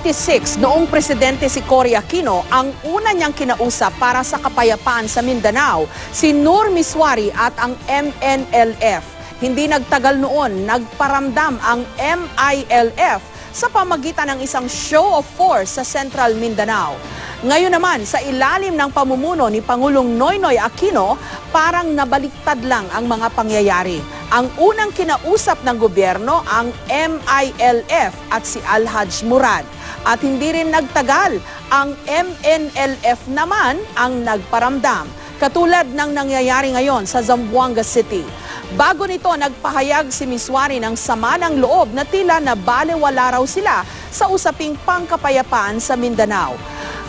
1986, noong presidente si Cory Aquino, ang una niyang kinausap para sa kapayapaan sa Mindanao, si Nur Miswari at ang MNLF. Hindi nagtagal noon, nagparamdam ang MILF sa pamagitan ng isang show of force sa Central Mindanao. Ngayon naman, sa ilalim ng pamumuno ni Pangulong Noynoy Aquino, parang nabaliktad lang ang mga pangyayari. Ang unang kinausap ng gobyerno ang MILF at si Alhaj Murad. At hindi rin nagtagal, ang MNLF naman ang nagparamdam. Katulad ng nangyayari ngayon sa Zamboanga City. Bago nito, nagpahayag si Miswari ng sama ng loob na tila nabalewala raw sila sa usaping pangkapayapaan sa Mindanao.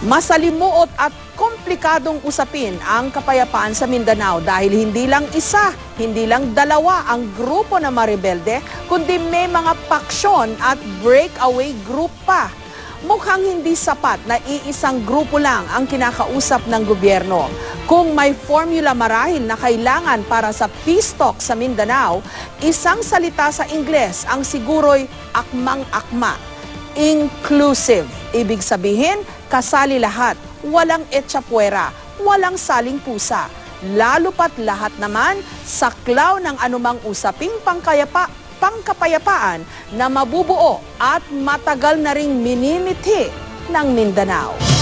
Masalimuot at komplikadong usapin ang kapayapaan sa Mindanao dahil hindi lang isa, hindi lang dalawa ang grupo na marebelde, kundi may mga paksyon at breakaway group pa. Mukhang hindi sapat na iisang grupo lang ang kinakausap ng gobyerno. Kung may formula marahil na kailangan para sa peace talk sa Mindanao, isang salita sa Ingles ang siguro'y akmang-akma. Inclusive. Ibig sabihin, kasali lahat, walang etsapuera, walang saling pusa. Lalo pat lahat naman, saklaw ng anumang usaping pangkapayapaan na mabubuo at matagal na ring minimithi ng Mindanao.